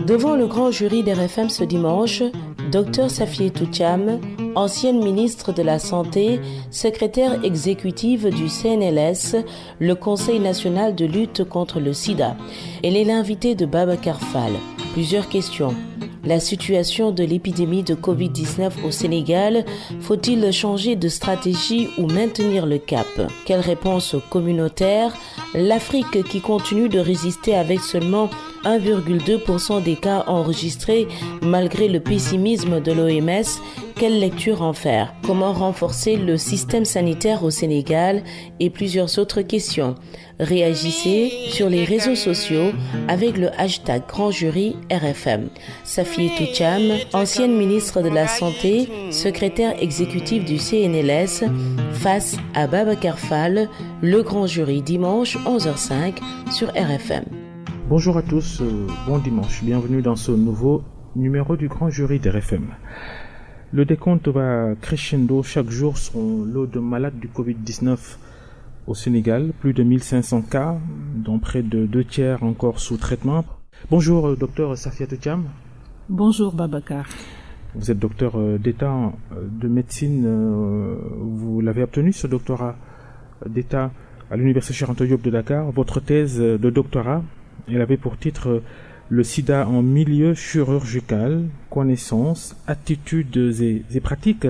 Devant le grand jury d'RFM ce dimanche, Dr Safiétou Thiam, ancienne ministre de la Santé, secrétaire exécutive du CNLS, le Conseil national de lutte contre le sida. Elle est l'invitée de Babacar Fall. Plusieurs questions. La situation de l'épidémie de Covid-19 au Sénégal, faut-il changer de stratégie ou maintenir le cap? Quelle réponse communautaire? L'Afrique qui continue de résister avec seulement 1,2% des cas enregistrés malgré le pessimisme de l'OMS, quelle lecture en faire? Comment renforcer le système sanitaire au Sénégal? Et plusieurs autres questions. Réagissez sur les réseaux sociaux avec le hashtag Grand Jury RFM. Safiétou Thiam, ancienne ministre de la Santé, secrétaire exécutive du CNLS, face à Babacar Fall, le Grand Jury dimanche 11h05 sur RFM. Bonjour à tous, bon dimanche, bienvenue dans ce nouveau numéro du Grand Jury d'RFM. Le décompte va crescendo chaque jour son lot de malades du Covid-19 au Sénégal, plus de 1500 cas, dont près de 2 tiers encore sous traitement. Bonjour, docteur Safiétou Thiam. Bonjour, Babacar. Vous êtes docteur d'État de médecine. Vous l'avez obtenu, ce doctorat d'État, à l'Université Cheikh Anta Diop de Dakar. Votre thèse de doctorat, elle avait pour titre « Le sida en milieu chirurgical, connaissances, attitudes et pratiques ».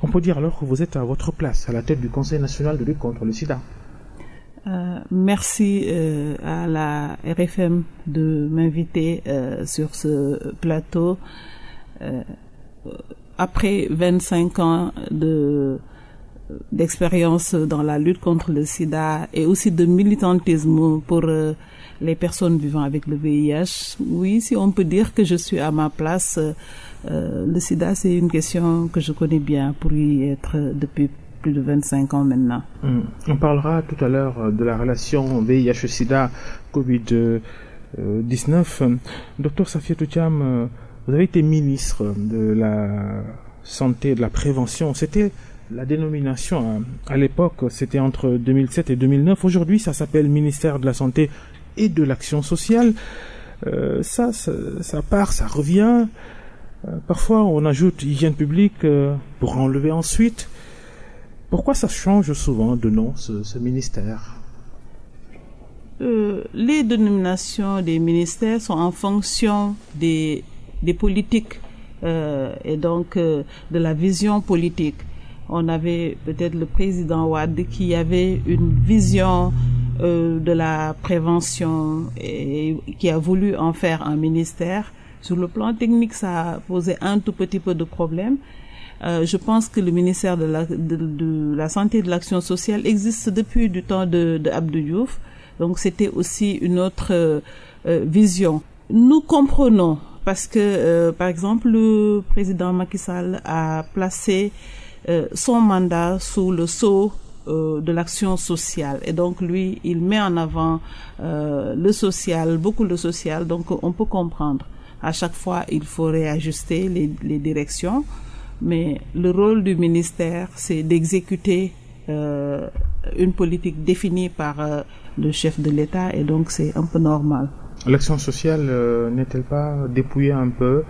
On peut dire alors que vous êtes à votre place, à la tête du Conseil national de lutte contre le sida. Merci à la RFM de m'inviter sur ce plateau. Après 25 ans d'expérience dans la lutte contre le sida et aussi de militantisme pour les personnes vivant avec le VIH, oui, si on peut dire que je suis à ma place. Le sida, c'est une question que je connais bien pour y être depuis plus de 25 ans maintenant. On parlera tout à l'heure de la relation VIH-Sida Covid-19. Docteur Safiétou Thiam, vous avez été ministre de la Santé et de la Prévention. C'était la dénomination à l'époque, c'était entre 2007 et 2009. Aujourd'hui, ça s'appelle ministère de la Santé et de l'Action sociale. Ça part, ça revient. Parfois, on ajoute hygiène publique pour enlever ensuite. Pourquoi ça change souvent de nom, ce ministère? Les dénominations des ministères sont en fonction des politiques et donc de la vision politique. On avait peut-être le président Wade qui avait une vision de la prévention et qui a voulu en faire un ministère. Sur le plan technique, ça a posé un tout petit peu de problème. Je pense que le ministère de la Santé et de l'Action sociale existe depuis du temps de Abdou Diouf. Donc c'était aussi une autre vision. Nous comprenons parce que, par exemple, le président Macky Sall a placé son mandat sous le sceau de l'action sociale. Et donc lui, il met en avant le social, beaucoup le social, donc on peut comprendre. À chaque fois, il faut réajuster les directions, mais le rôle du ministère, c'est d'exécuter une politique définie par le chef de l'État, et donc c'est un peu normal. L'action sociale n'est-elle pas dépouillée un peu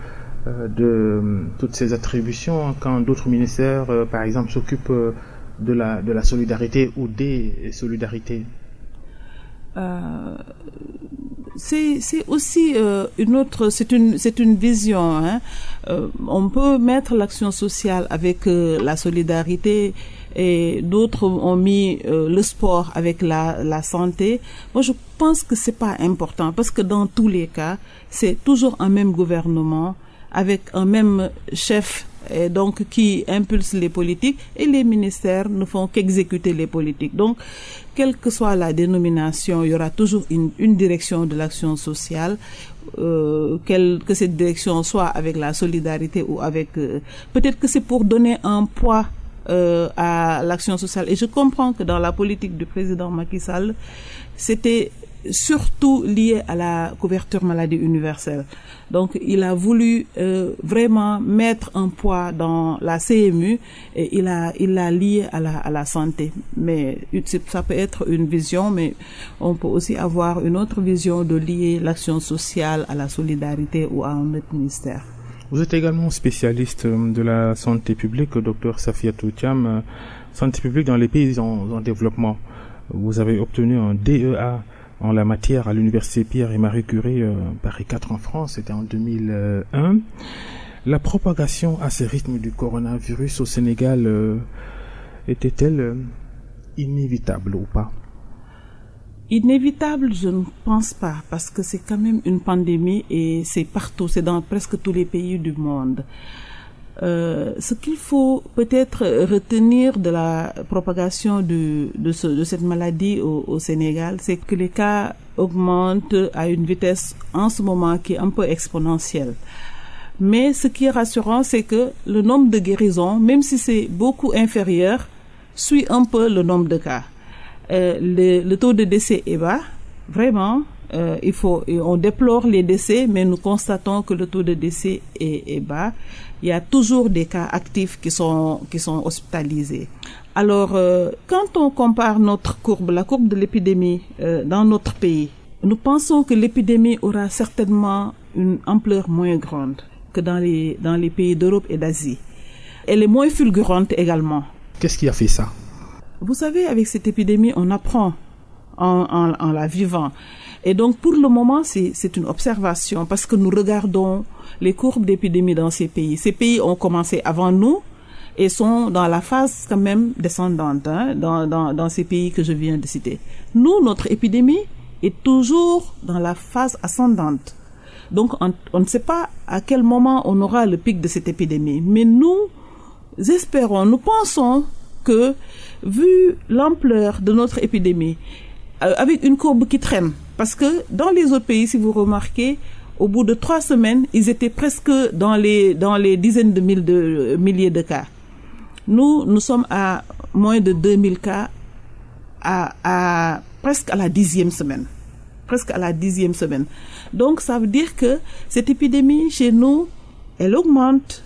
de toutes ses attributions quand d'autres ministères, par exemple, s'occupent de la solidarité ou des solidarités? C'est aussi c'est une vision, hein. On peut mettre l'action sociale avec la solidarité, et d'autres ont mis le sport avec la santé. Moi, je pense que c'est pas important parce que dans tous les cas, c'est toujours un même gouvernement avec un même chef, et donc qui impulse les politiques, et les ministères ne font qu'exécuter les politiques. Donc, quelle que soit la dénomination, il y aura toujours une direction de l'action sociale, que cette direction soit avec la solidarité ou avec... peut-être que c'est pour donner un poids à l'action sociale. Et je comprends que dans la politique du président Macky Sall, c'était surtout lié à la couverture maladie universelle. Donc, il a voulu vraiment mettre un poids dans la CMU et il l'a lié à la santé. Mais ça peut être une vision, mais on peut aussi avoir une autre vision de lier l'action sociale à la solidarité ou à un autre ministère. Vous êtes également spécialiste de la santé publique, Dr Safiatou Thiam, santé publique dans les pays en développement. Vous avez obtenu un DEA en la matière à l'université Pierre et Marie Curie Paris 4 en France, c'était en 2001. La propagation à ce rythme du coronavirus au Sénégal était-elle inévitable ou pas? Inévitable, je ne pense pas, parce que c'est quand même une pandémie et c'est partout, c'est dans presque tous les pays du monde. Ce qu'il faut peut-être retenir de la propagation de cette maladie au Sénégal, c'est que les cas augmentent à une vitesse en ce moment qui est un peu exponentielle. Mais ce qui est rassurant, c'est que le nombre de guérisons, même si c'est beaucoup inférieur, suit un peu le nombre de cas. Le taux de décès est bas, vraiment. On déplore les décès, mais nous constatons que le taux de décès est bas. Il y a toujours des cas actifs qui sont hospitalisés. Alors, quand on compare notre courbe, la courbe de l'épidémie dans notre pays, nous pensons que l'épidémie aura certainement une ampleur moins grande que dans les pays d'Europe et d'Asie. Elle est moins fulgurante également. Qu'est-ce qui a fait ça? Vous savez, avec cette épidémie, on apprend en la vivant. Et donc, pour le moment, c'est une observation parce que nous regardons les courbes d'épidémie dans ces pays. Ces pays ont commencé avant nous et sont dans la phase quand même descendante, dans ces pays que je viens de citer. Nous, notre épidémie est toujours dans la phase ascendante. Donc, on ne sait pas à quel moment on aura le pic de cette épidémie. Mais nous pensons que, vu l'ampleur de notre épidémie, avec une courbe qui traîne, parce que dans les autres pays, si vous remarquez, au bout de 3 semaines, ils étaient presque dans les dizaines de milliers de cas. Nous sommes à moins de 2000 cas presque à la 10e semaine. Presque à la 10e semaine. Donc, ça veut dire que cette épidémie, chez nous, elle augmente.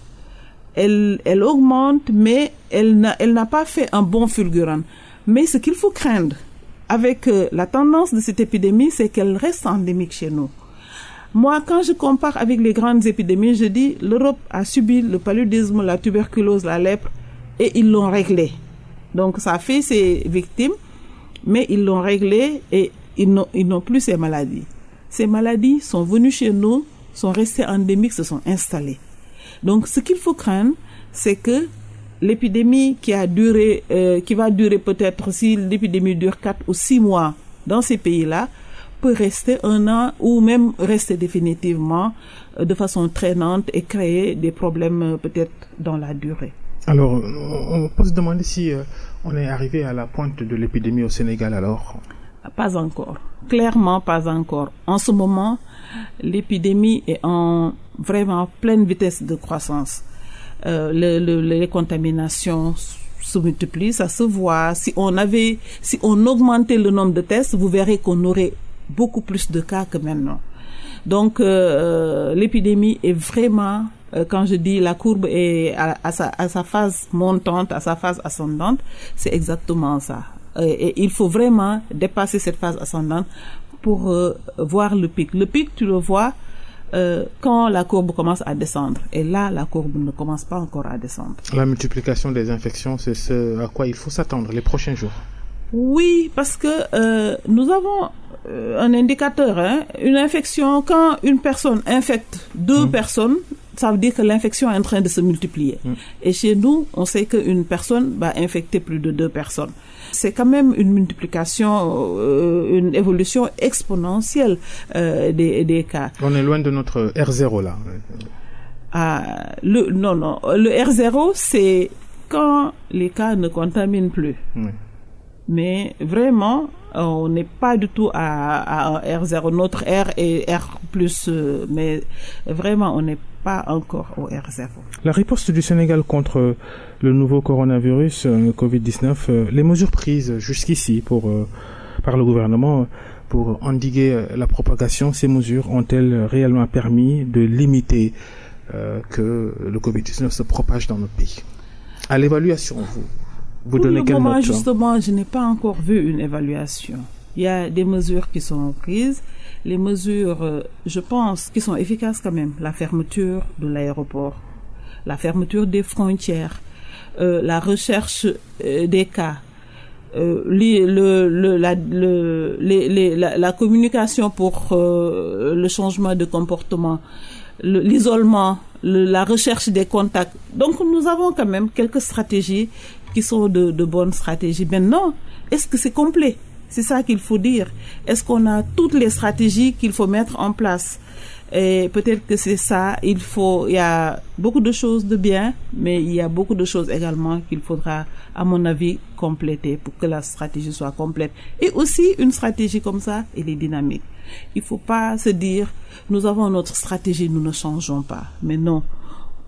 Elle augmente, mais elle n'a pas fait un bond fulgurant. Mais ce qu'il faut craindre avec la tendance de cette épidémie, c'est qu'elle reste endémique chez nous. Moi, quand je compare avec les grandes épidémies, je dis l'Europe a subi le paludisme, la tuberculose, la lèpre, et ils l'ont réglé. Donc, ça a fait ses victimes, mais ils l'ont réglé et ils n'ont plus ces maladies. Ces maladies sont venues chez nous, sont restées endémiques, se sont installées. Donc, ce qu'il faut craindre, c'est que l'épidémie qui va durer peut-être, si l'épidémie dure 4 ou 6 mois dans ces pays-là, peut rester 1 an ou même rester définitivement de façon traînante et créer des problèmes peut-être dans la durée. Alors, on peut se demander si on est arrivé à la pointe de l'épidémie au Sénégal alors? Pas encore. Clairement pas encore. En ce moment, l'épidémie est en vraiment pleine vitesse de croissance. Les contaminations se multiplient, ça se voit. Si on augmentait le nombre de tests, vous verrez qu'on aurait beaucoup plus de cas que maintenant. Donc, l'épidémie est vraiment, quand je dis la courbe est à sa phase montante, à sa phase ascendante, c'est exactement ça. Et il faut vraiment dépasser cette phase ascendante pour voir le pic. Le pic, tu le vois quand la courbe commence à descendre. Et là, la courbe ne commence pas encore à descendre. La multiplication des infections, c'est ce à quoi il faut s'attendre les prochains jours. Oui, parce que nous avons un indicateur. Une infection, quand une personne infecte 2 personnes, ça veut dire que l'infection est en train de se multiplier. Et chez nous, on sait qu'une personne va infecter plus de 2 personnes. C'est quand même une multiplication, une évolution exponentielle des cas. On est loin de notre R0 là. Non. Le R0, c'est quand les cas ne contaminent plus. Oui. Mais vraiment, on n'est pas du tout à R0. Notre R est R+, mais vraiment, on n'est pas encore au R0. La riposte du Sénégal contre le nouveau coronavirus, le Covid-19, les mesures prises jusqu'ici par le gouvernement pour endiguer la propagation, ces mesures ont-elles réellement permis de limiter que le Covid-19 se propage dans notre pays? À l'évaluation, vous donnez quelle note? Pour le moment, justement, je n'ai pas encore vu une évaluation. Il y a des mesures qui sont prises. Les mesures, je pense, qui sont efficaces quand même. La fermeture de l'aéroport, la fermeture des frontières, la recherche des cas, la communication pour le changement de comportement, l'isolement, la recherche des contacts. Donc nous avons quand même quelques stratégies qui sont de bonnes stratégies. Maintenant, est-ce que c'est complet? C'est ça qu'il faut dire. Est-ce qu'on a toutes les stratégies qu'il faut mettre en place? Et peut-être que c'est ça. Il y a beaucoup de choses de bien, mais il y a beaucoup de choses également qu'il faudra, à mon avis, compléter pour que la stratégie soit complète. Et aussi, une stratégie comme ça, elle est dynamique. Il faut pas se dire, nous avons notre stratégie, nous ne changeons pas. Mais non.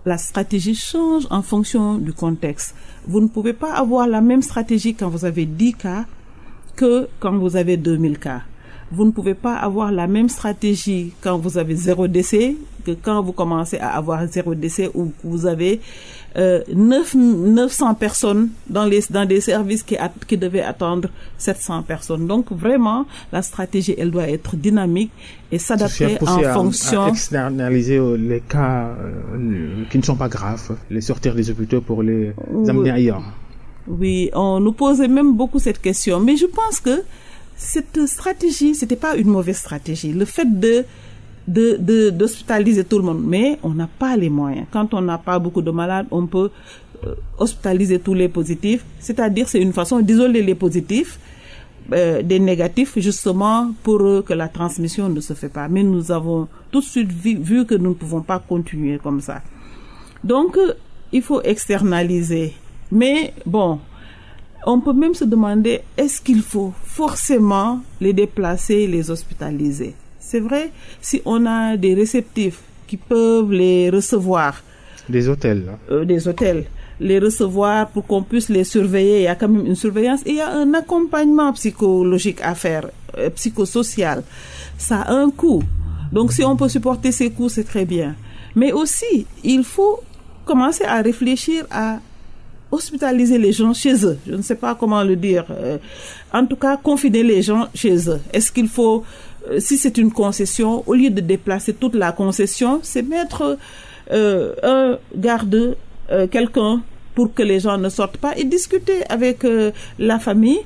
La stratégie change en fonction du contexte. Vous ne pouvez pas avoir la même stratégie quand vous avez 10 cas que quand vous avez 2000 cas. Vous ne pouvez pas avoir la même stratégie quand vous avez 0 décès que quand vous commencez à avoir 0 décès ou que vous avez 900 personnes dans des services qui devaient attendre 700 personnes. Donc vraiment, la stratégie, elle doit être dynamique et s'adapter en fonction... à externaliser les cas qui ne sont pas graves, les sortir des hôpitaux pour les amener ailleurs. Oui, on nous posait même beaucoup cette question. Mais je pense que cette stratégie, c'était pas une mauvaise stratégie. Le fait d'hospitaliser tout le monde, mais on n'a pas les moyens. Quand on n'a pas beaucoup de malades, on peut hospitaliser tous les positifs. C'est-à-dire, c'est une façon d'isoler les positifs des négatifs, justement, pour que la transmission ne se fait pas. Mais nous avons tout de suite vu que nous ne pouvons pas continuer comme ça. Donc, il faut externaliser. Mais bon, on peut même se demander, est-ce qu'il faut forcément les déplacer, les hospitaliser? C'est vrai, si on a des réceptifs qui peuvent les recevoir. Des hôtels. Des hôtels. Les recevoir pour qu'on puisse les surveiller. Il y a quand même une surveillance. Et il y a un accompagnement psychologique à faire, psychosocial. Ça a un coût. Donc si on peut supporter ces coûts, c'est très bien. Mais aussi, il faut commencer à réfléchir à hospitaliser les gens chez eux. Je ne sais pas comment le dire. En tout cas, confiner les gens chez eux. Est-ce qu'il faut, si c'est une concession, au lieu de déplacer toute la concession, c'est mettre un garde, quelqu'un pour que les gens ne sortent pas et discuter avec la famille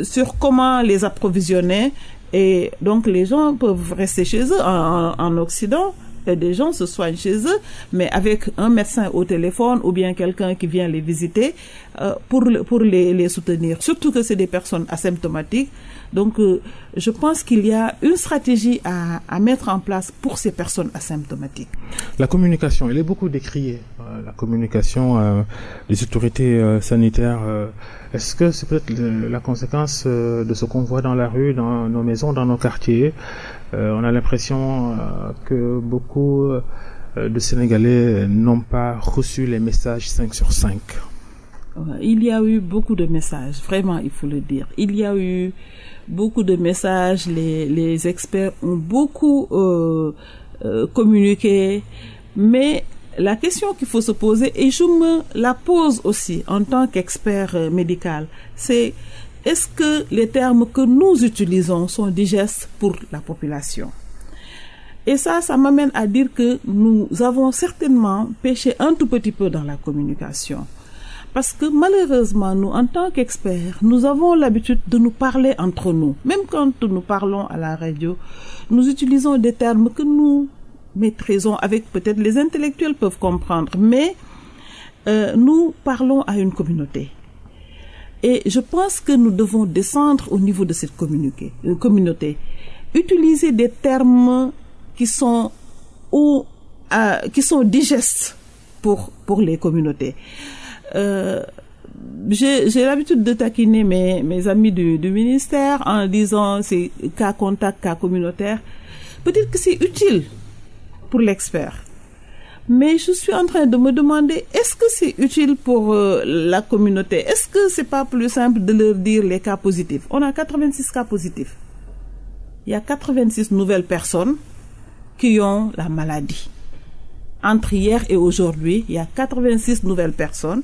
sur comment les approvisionner. Et donc, les gens peuvent rester chez eux en Occident. Des gens se soignent chez eux, mais avec un médecin au téléphone ou bien quelqu'un qui vient les visiter pour les soutenir. Surtout que c'est des personnes asymptomatiques. Donc, je pense qu'il y a une stratégie à mettre en place pour ces personnes asymptomatiques. La communication, elle est beaucoup décriée. La communication des autorités sanitaires. Est-ce que c'est peut-être la conséquence de ce qu'on voit dans la rue, dans nos maisons, dans nos quartiers? On a l'impression que beaucoup de Sénégalais n'ont pas reçu les messages 5 sur 5. Il y a eu beaucoup de messages, vraiment, il faut le dire. Il y a eu beaucoup de messages, les experts ont beaucoup communiqué, mais la question qu'il faut se poser, et je me la pose aussi en tant qu'expert médical, c'est: est-ce que les termes que nous utilisons sont digestes pour la population? Et ça m'amène à dire que nous avons certainement péché un tout petit peu dans la communication. Parce que malheureusement, nous, en tant qu'experts, nous avons l'habitude de nous parler entre nous. Même quand nous parlons à la radio, nous utilisons des termes que nous maîtrisons, avec peut-être les intellectuels peuvent comprendre, mais nous parlons à une communauté. Et je pense que nous devons descendre au niveau de cette communauté. Utiliser des termes qui sont digestes pour les communautés. J'ai l'habitude de taquiner mes amis du ministère en disant c'est cas contact, cas communautaire. Peut-être que c'est utile pour l'expert. Mais je suis en train de me demander, est-ce que c'est utile pour la communauté? Est-ce que c'est pas plus simple de leur dire les cas positifs? On a 86 cas positifs. il y a 86 nouvelles personnes qui ont la maladie. Entre hier et aujourd'hui, il y a 86 nouvelles personnes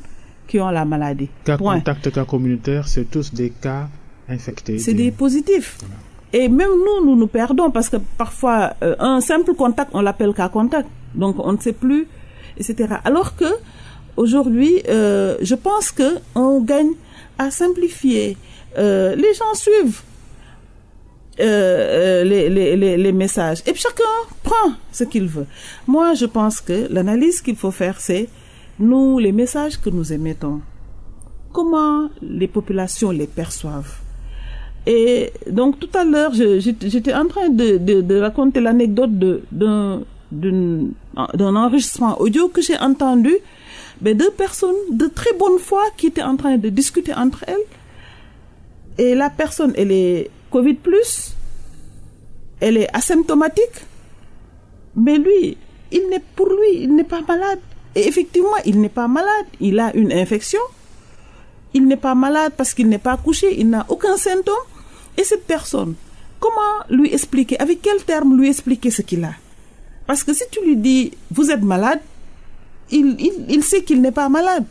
qui ont la maladie. Cas contact, cas communautaire, c'est tous des cas infectés. C'est des positifs. Voilà. Et même nous nous perdons parce que parfois, un simple contact, on l'appelle cas contact. Donc, on ne sait plus, etc. Alors que, aujourd'hui, je pense que on gagne à simplifier. Les gens suivent les messages et puis chacun prend ce qu'il veut. Moi, je pense que l'analyse qu'il faut faire, c'est nous, les messages que nous émettons, comment les populations les perçoivent. Et donc tout à l'heure, j'étais en train de raconter l'anecdote d'un enregistrement audio que j'ai entendu, mais deux personnes de très bonne foi qui étaient en train de discuter entre elles. Et la personne, elle est Covid+, elle est asymptomatique, mais lui, il n'est pas malade. Et effectivement, il n'est pas malade, il a une infection, il n'est pas malade parce qu'il n'est pas couché, il n'a aucun symptôme. Et cette personne, comment lui expliquer, avec quel terme lui expliquer ce qu'il a? Parce que si tu lui dis, vous êtes malade, il sait qu'il n'est pas malade.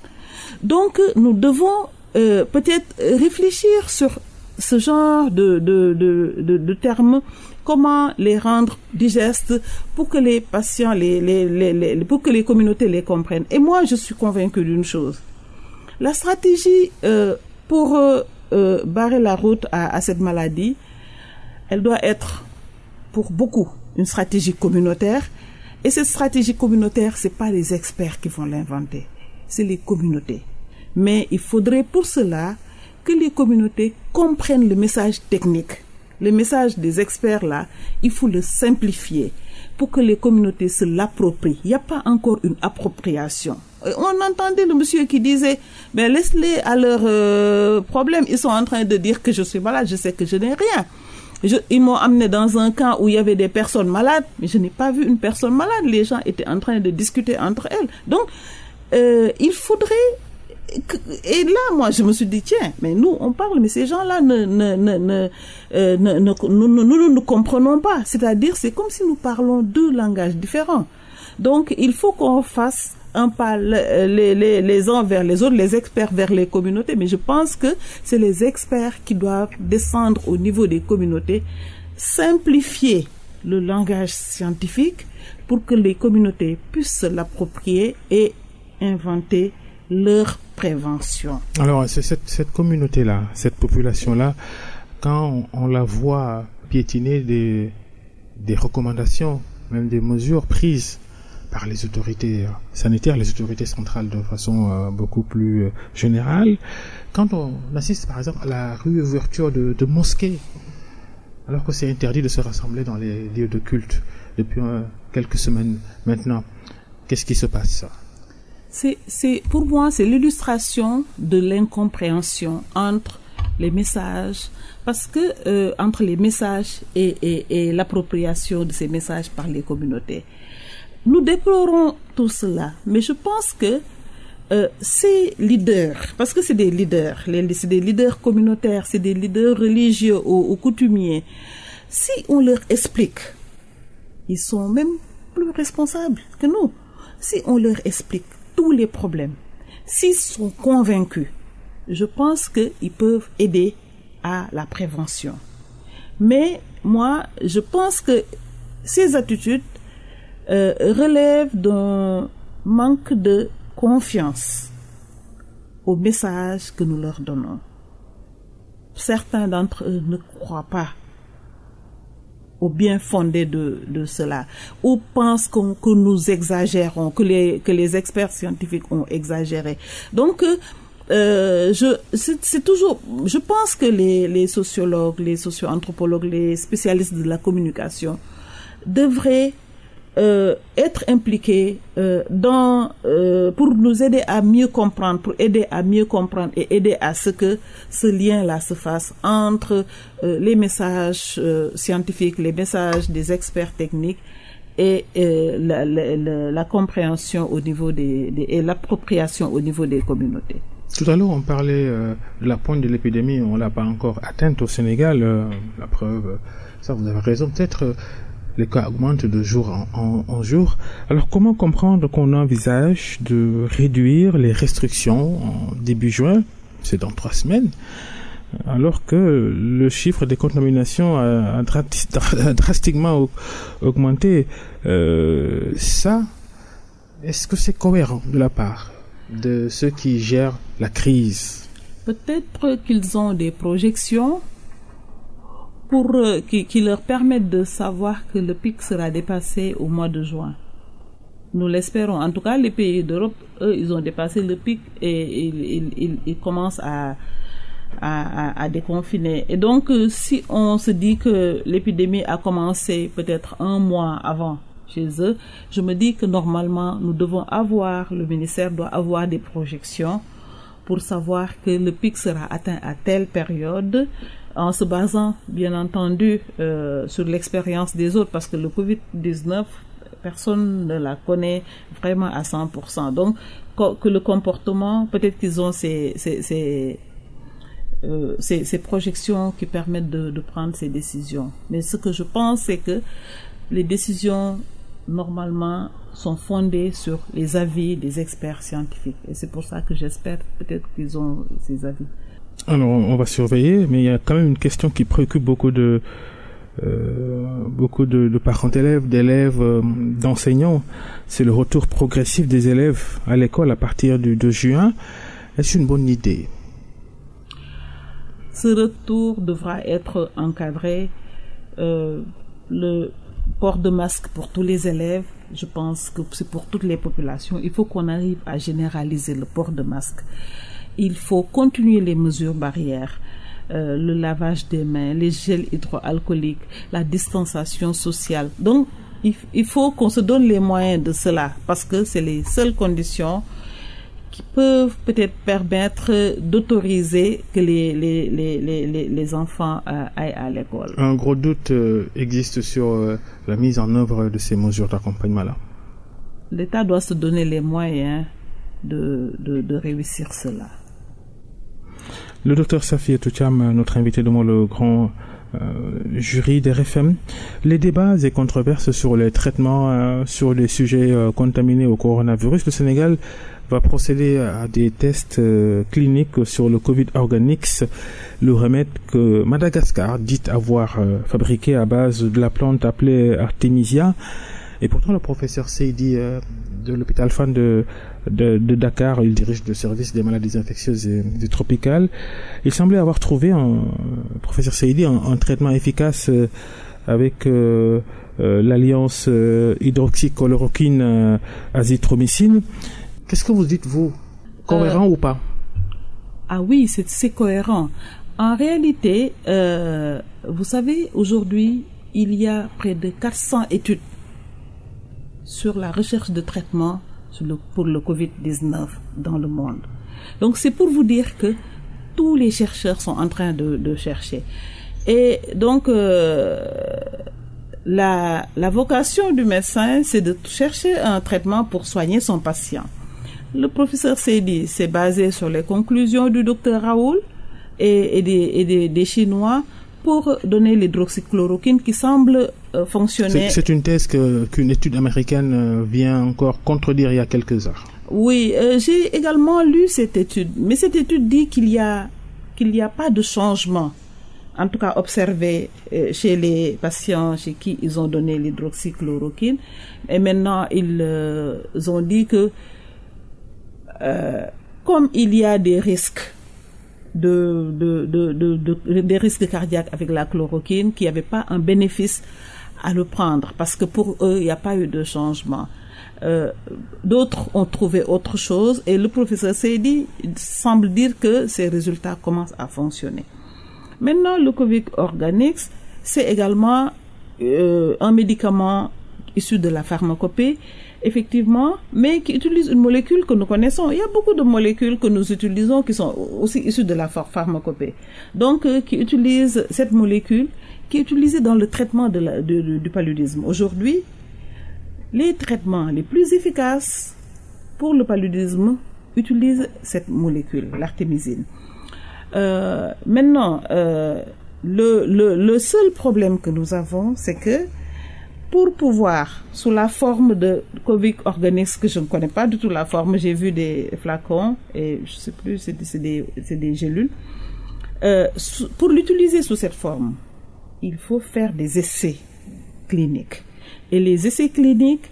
Donc, nous devons peut-être réfléchir sur ce genre de termes, comment les rendre digestes pour que les patients, pour que les communautés les comprennent. Et moi, je suis convaincue d'une chose. La stratégie pour barrer la route à cette maladie, elle doit être pour beaucoup une stratégie communautaire. Et cette stratégie communautaire, c'est pas les experts qui vont l'inventer, c'est les communautés. Mais il faudrait pour cela que les communautés comprennent le message technique. Le message des experts là, il faut le simplifier pour que les communautés se l'approprient. Il n'y a pas encore une appropriation. On entendait le monsieur qui disait, mais laisse-les à leurs problèmes. Ils sont en train de dire que je suis malade, je sais que je n'ai rien. Ils m'ont amené dans un camp où il y avait des personnes malades, mais je n'ai pas vu une personne malade. Les gens étaient en train de discuter entre elles. Donc, il faudrait... Et là, moi, je me suis dit, tiens, mais nous, on parle, mais ces gens-là nous ne comprenons pas. C'est-à-dire, c'est comme si nous parlons deux langages différents. Donc, il faut qu'on fasse un pas les uns vers les autres, les experts vers les communautés. Mais je pense que c'est les experts qui doivent descendre au niveau des communautés, simplifier le langage scientifique pour que les communautés puissent se l'approprier et inventer leur prévention. Alors, c'est cette communauté-là, cette population-là, quand on la voit piétiner des recommandations, même des mesures prises par les autorités sanitaires, les autorités centrales de façon beaucoup plus générale, quand on assiste par exemple à la réouverture de mosquées, alors que c'est interdit de se rassembler dans les lieux de culte depuis quelques semaines maintenant, qu'est-ce qui se passe? Pour moi, c'est l'illustration de l'incompréhension entre les messages, parce que entre les messages et l'appropriation de ces messages par les communautés. Nous déplorons tout cela, mais je pense que ces leaders, parce que c'est des leaders, c'est des leaders communautaires, c'est des leaders religieux ou coutumiers, si on leur explique, ils sont même plus responsables que nous. Si on leur explique tous les problèmes, s'ils sont convaincus, je pense qu'ils peuvent aider à la prévention. Mais moi, je pense que ces attitudes relèvent d'un manque de confiance au message que nous leur donnons. Certains d'entre eux ne croient pas au bien fondé de cela, ou pensent que nous exagérons, que les experts scientifiques ont exagéré. Donc, c'est toujours, je pense que les sociologues, les socio-anthropologues, les spécialistes de la communication devraient être impliqués pour nous aider à mieux comprendre, et aider à ce que ce lien-là se fasse entre les messages scientifiques, les messages des experts techniques et la compréhension au niveau et l'appropriation au niveau des communautés. Tout à l'heure, on parlait de la pointe de l'épidémie. On l'a pas encore atteinte au Sénégal. La preuve, ça, vous avez raison. Peut-être les cas augmentent de jour en jour. Alors, comment comprendre qu'on envisage de réduire les restrictions en début juin, c'est dans 3 semaines, alors que le chiffre des contaminations a drastiquement augmenté. Ça, est-ce que c'est cohérent de la part de ceux qui gèrent la crise? Peut-être qu'ils ont des projections qui leur permettent de savoir que le pic sera dépassé au mois de juin. Nous l'espérons. En tout cas, les pays d'Europe, eux, ils ont dépassé le pic et ils commencent à déconfiner. Et donc, si on se dit que l'épidémie a commencé peut-être 1 mois avant chez eux, je me dis que normalement, le ministère doit avoir des projections pour savoir que le pic sera atteint à telle période, en se basant, bien entendu, sur l'expérience des autres, parce que le Covid-19, personne ne la connaît vraiment à 100%. Donc, que le comportement, peut-être qu'ils ont ces projections qui permettent de prendre ces décisions. Mais ce que je pense, c'est que les décisions, normalement, sont fondées sur les avis des experts scientifiques. Et c'est pour ça que j'espère peut-être qu'ils ont ces avis. Alors, on va surveiller, mais il y a quand même une question qui préoccupe beaucoup de parents d'élèves, d'enseignants. C'est le retour progressif des élèves à l'école à partir du 2 juin. Est-ce une bonne idée? Ce retour devra être encadré. Le port de masque pour tous les élèves, je pense que c'est pour toutes les populations. Il faut qu'on arrive à généraliser le port de masque. Il faut continuer les mesures barrières, le lavage des mains, les gels hydroalcooliques, la distanciation sociale. Donc, il faut qu'on se donne les moyens de cela, parce que c'est les seules conditions qui peuvent peut-être permettre d'autoriser que les enfants aillent à l'école. Un gros doute existe sur la mise en œuvre de ces mesures d'accompagnement-là. L'État doit se donner les moyens de réussir cela. Le docteur Safié Toucham, notre invité devant le grand jury d'RFM. Les débats et controverses sur les traitements sur les sujets contaminés au coronavirus. Le Sénégal va procéder à des tests cliniques sur le Covid Organics, le remède que Madagascar dit avoir fabriqué à base de la plante appelée Artemisia. Et pourtant, le professeur Seydi de l'hôpital Fann de Dakar, il dirige le service des maladies infectieuses et tropicales. Il semblait avoir trouvé, professeur Seydi, un traitement efficace avec l'alliance hydroxychloroquine azithromycine. Qu'est-ce que vous dites, vous? Cohérent ou pas? Ah oui, c'est cohérent. En réalité, vous savez, aujourd'hui, il y a près de 400 études sur la recherche de traitement pour le Covid-19 dans le monde. Donc, c'est pour vous dire que tous les chercheurs sont en train de chercher. Et donc, la vocation du médecin, c'est de chercher un traitement pour soigner son patient. Le professeur Seydi s'est basé sur les conclusions du docteur Raoul et des Chinois pour donner l'hydroxychloroquine qui semble fonctionner. C'est une thèse qu'une étude américaine vient encore contredire il y a quelques heures. Oui, j'ai également lu cette étude, mais cette étude dit qu'il y a pas de changement, en tout cas observé chez les patients chez qui ils ont donné l'hydroxychloroquine. Et maintenant, ils ont dit que comme il y a des risques des risques cardiaques avec la chloroquine, qu'il n'y avait pas un bénéfice à le prendre, parce que pour eux, il n'y a pas eu de changement. D'autres ont trouvé autre chose, et le professeur Seydi semble dire que ces résultats commencent à fonctionner. Maintenant, le Covid Organics, c'est également un médicament issu de la pharmacopée, effectivement, mais qui utilise une molécule que nous connaissons. Il y a beaucoup de molécules que nous utilisons qui sont aussi issues de la pharmacopée. Donc, qui utilisent cette molécule qui est utilisée dans le traitement du paludisme. Aujourd'hui, les traitements les plus efficaces pour le paludisme utilise cette molécule, l'artémisine. Maintenant, le seul problème que nous avons, c'est que pour pouvoir, sous la forme de Covic Organics, que je ne connais pas du tout la forme, j'ai vu des flacons et je sais plus, c'est des gélules. Pour l'utiliser sous cette forme, il faut faire des essais cliniques. Et les essais cliniques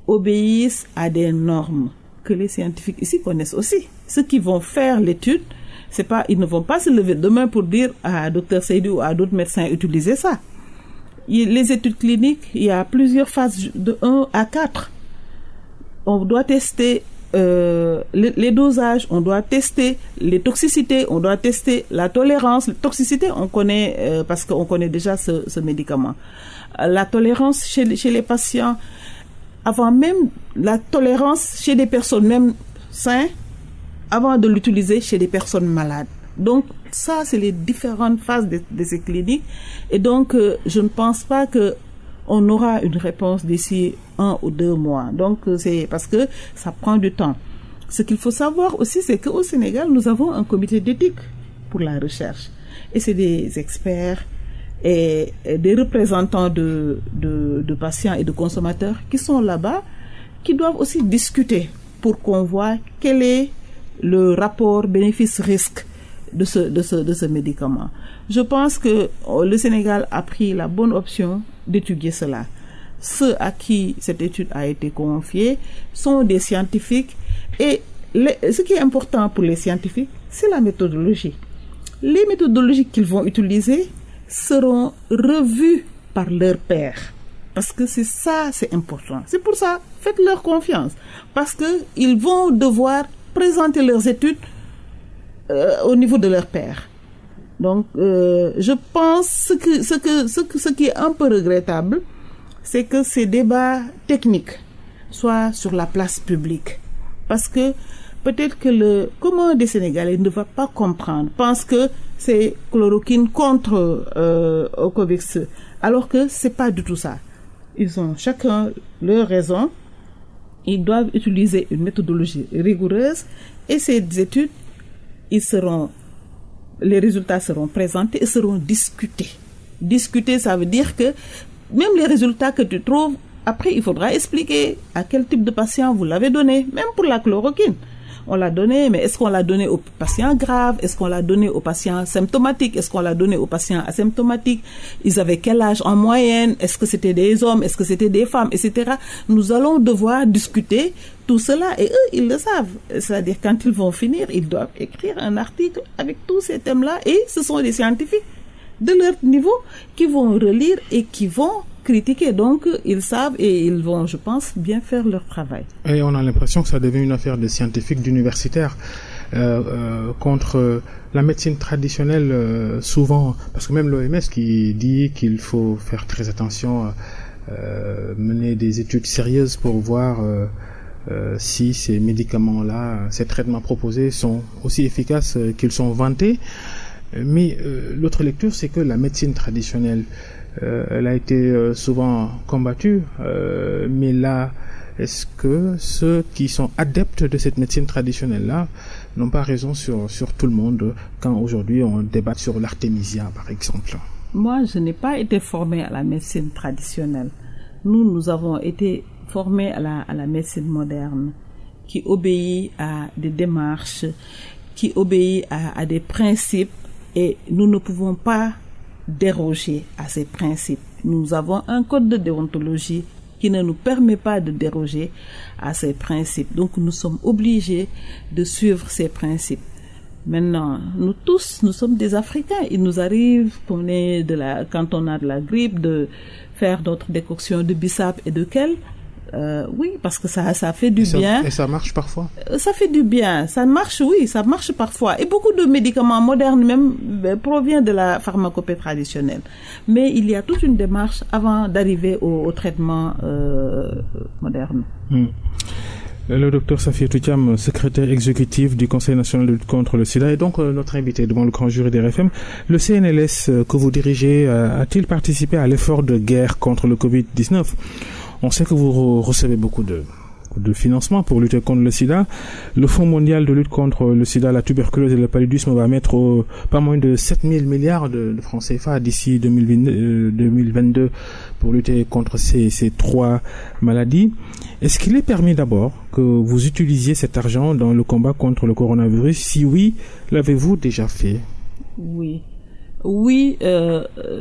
obéissent à des normes que les scientifiques ici connaissent aussi. Ceux qui vont faire l'étude, ils ne vont pas se lever demain pour dire à Dr Seydou ou à d'autres médecins utiliser ça. Les études cliniques, il y a plusieurs phases de 1 à 4. On doit tester les dosages, on doit tester les toxicités, on doit tester la tolérance. La toxicité, on connaît parce qu'on connaît déjà ce médicament. La tolérance chez les patients, avant même la tolérance chez des personnes même saines, avant de l'utiliser chez des personnes malades. Donc ça, c'est les différentes phases de ces cliniques. Et donc, je ne pense pas qu'on aura une réponse d'ici 1 ou 2 mois. Donc, c'est parce que ça prend du temps. Ce qu'il faut savoir aussi, c'est qu'au Sénégal, nous avons un comité d'éthique pour la recherche. Et c'est des experts et des représentants de patients et de consommateurs qui sont là-bas, qui doivent aussi discuter pour qu'on voit quel est le rapport bénéfice-risque de ce médicament. Je pense que le Sénégal a pris la bonne option d'étudier cela. Ceux à qui cette étude a été confiée sont des scientifiques et ce qui est important pour les scientifiques, c'est la méthodologie. Les méthodologies qu'ils vont utiliser seront revues par leurs pairs. Parce que c'est important. C'est pour ça, faites-leur confiance. Parce qu'ils vont devoir présenter leurs études au niveau de leurs pairs. Donc, je pense ce qui est un peu regrettable, c'est que ces débats techniques soient sur la place publique. Parce que peut-être que le commun des Sénégalais ne va pas comprendre, pense que c'est chloroquine contre Ocovix, alors que c'est pas du tout ça. Ils ont chacun leur raison. Ils doivent utiliser une méthodologie rigoureuse et ces études, les résultats seront présentés et seront discutés. Discuter, ça veut dire que même les résultats que tu trouves, après, il faudra expliquer à quel type de patient vous l'avez donné, même pour la chloroquine. On l'a donné, mais est-ce qu'on l'a donné aux patients graves? Est-ce qu'on l'a donné aux patients symptomatiques? Est-ce qu'on l'a donné aux patients asymptomatiques? Ils avaient quel âge en moyenne? Est-ce que c'était des hommes? Est-ce que c'était des femmes? Etc. Nous allons devoir discuter tout cela et eux, ils le savent. C'est-à-dire, quand ils vont finir, ils doivent écrire un article avec tous ces thèmes-là et ce sont des scientifiques de leur niveau qui vont relire et qui vont critiquer. Donc, ils savent et ils vont, je pense, bien faire leur travail. Et on a l'impression que ça devient une affaire de scientifiques, d'universitaires contre la médecine traditionnelle, souvent, parce que même l'OMS qui dit qu'il faut faire très attention, mener des études sérieuses pour voir si ces médicaments-là, ces traitements proposés sont aussi efficaces qu'ils sont vantés. Mais l'autre lecture, c'est que la médecine traditionnelle, elle a été souvent combattue, mais là, est-ce que ceux qui sont adeptes de cette médecine traditionnelle-là n'ont pas raison sur tout le monde quand aujourd'hui on débat sur l'artémisia, par exemple? Moi, je n'ai pas été formée à la médecine traditionnelle. Nous avons été formés à la médecine moderne, qui obéit à des démarches, qui obéit à des principes, et nous ne pouvons pas déroger à ces principes. Nous avons un code de déontologie qui ne nous permet pas de déroger à ces principes. Donc nous sommes obligés de suivre ces principes. Maintenant, nous tous, nous sommes des Africains. Il nous arrive, quand on a de la grippe, de faire notre décoction de bissap et de quel. Oui, parce que ça fait du bien. Et ça marche parfois? Ça fait du bien. Ça marche, oui, ça marche parfois. Et beaucoup de médicaments modernes même proviennent de la pharmacopée traditionnelle. Mais il y a toute une démarche avant d'arriver au traitement moderne. Le docteur Safiétou Thiam, secrétaire exécutif du Conseil national de lutte contre le sida, est donc notre invité devant le grand jury des RFM. Le CNLS que vous dirigez a-t-il participé à l'effort de guerre contre le Covid-19? On sait que vous recevez beaucoup de de financement pour lutter contre le sida. Le Fonds mondial de lutte contre le sida, la tuberculose et le paludisme va mettre pas moins de 7000 milliards de francs CFA d'ici 2022 pour lutter contre ces trois maladies. Est-ce qu'il est permis d'abord que vous utilisiez cet argent dans le combat contre le coronavirus? Si oui, l'avez-vous déjà fait? Oui,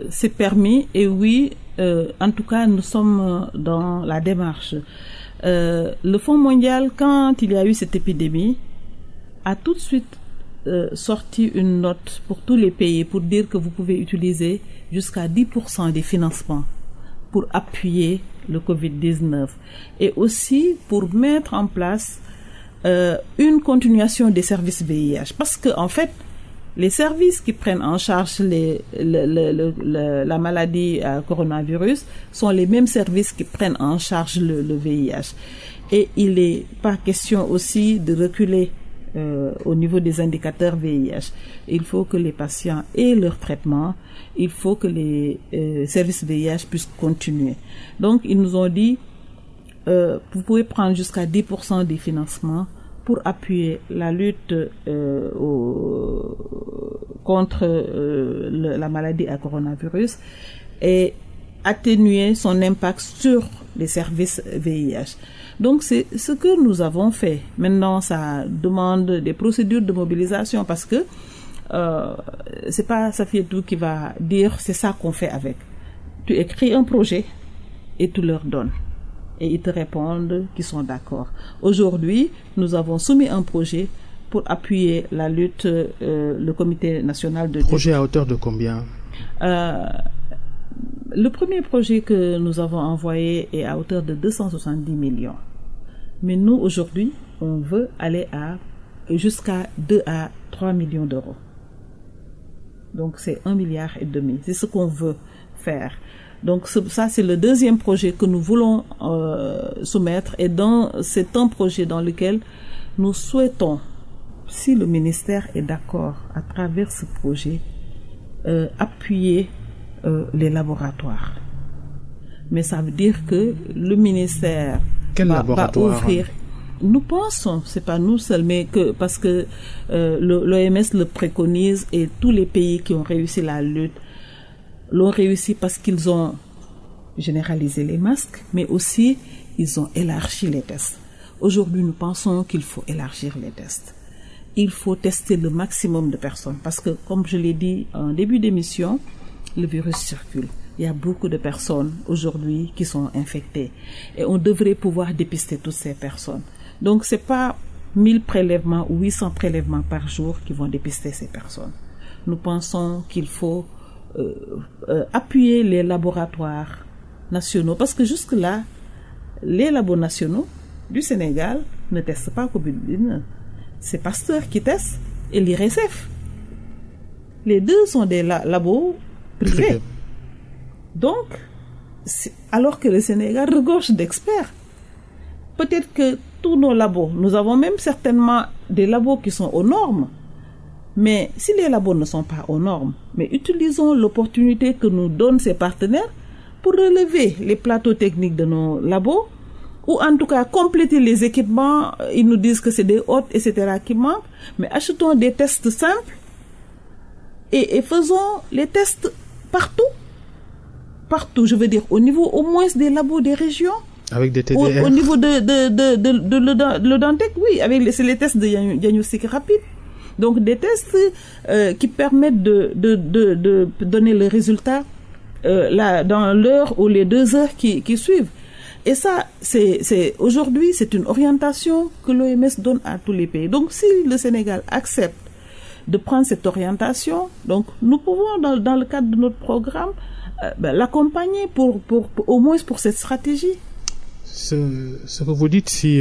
c'est permis, et oui, en tout cas, nous sommes dans la démarche. Le Fonds mondial, quand il y a eu cette épidémie, a tout de suite sorti une note pour tous les pays pour dire que vous pouvez utiliser jusqu'à 10% des financements pour appuyer le Covid-19 et aussi pour mettre en place une continuation des services VIH. Parce que, en fait, les services qui prennent en charge la maladie coronavirus sont les mêmes services qui prennent en charge le VIH. Et il n'est pas question aussi de reculer au niveau des indicateurs VIH. Il faut que les patients aient leur traitement. Il faut que les services VIH puissent continuer. Donc, ils nous ont dit, vous pouvez prendre jusqu'à 10% des financements pour appuyer la lutte contre la maladie à coronavirus et atténuer son impact sur les services VIH. Donc c'est ce que nous avons fait. Maintenant, ça demande des procédures de mobilisation parce que c'est pas Safietou qui va dire c'est ça qu'on fait avec. Tu écris un projet et tu leur donnes. Et ils te répondent qu'ils sont d'accord. Aujourd'hui, nous avons soumis un projet pour appuyer la lutte, le Comité national de lutte. Projet à hauteur de combien? Le premier projet que nous avons envoyé est à hauteur de 270 millions. Mais nous, aujourd'hui, on veut aller jusqu'à 2 à 3 millions d'euros. Donc, c'est 1,5 milliard. C'est ce qu'on veut faire. Donc ça, c'est le deuxième projet que nous voulons soumettre. Et c'est un projet dans lequel nous souhaitons, si le ministère est d'accord à travers ce projet, appuyer les laboratoires. Mais ça veut dire que le ministère va ouvrir... Nous pensons, c'est pas nous seuls, mais parce que l'OMS le préconise et tous les pays qui ont réussi la lutte l'ont réussi parce qu'ils ont généralisé les masques, mais aussi ils ont élargi les tests. Aujourd'hui, nous pensons qu'il faut élargir les tests. Il faut tester le maximum de personnes parce que, comme je l'ai dit en début d'émission, le virus circule. Il y a beaucoup de personnes aujourd'hui qui sont infectées et on devrait pouvoir dépister toutes ces personnes. Donc, c'est pas 1000 prélèvements ou 800 prélèvements par jour qui vont dépister ces personnes. Nous pensons qu'il faut appuyer les laboratoires nationaux parce que jusque-là, les labos nationaux du Sénégal ne testent pas Covid-19. C'est Pasteur qui teste et l'IRSF. Les deux sont des labos privés. Donc, alors que le Sénégal regorge d'experts, peut-être que tous nos labos, nous avons même certainement des labos qui sont aux normes. Mais si les labos ne sont pas aux normes, mais utilisons l'opportunité que nous donnent ces partenaires pour relever les plateaux techniques de nos labos, ou en tout cas compléter les équipements. Ils nous disent que c'est des hôtes, etc. qui manquent, mais achetons des tests simples et faisons les tests partout, je veux dire au niveau au moins des labos des régions. Avec des TDR. Au niveau de l'Odantec, oui, c'est les tests de diagnostic rapide. Donc des tests qui permettent de donner le résultat dans l'heure ou les 2 heures qui suivent. Et ça, aujourd'hui, c'est une orientation que l'OMS donne à tous les pays. Donc si le Sénégal accepte de prendre cette orientation, donc nous pouvons dans le cadre de notre programme l'accompagner au moins pour cette stratégie. Ce que vous dites, si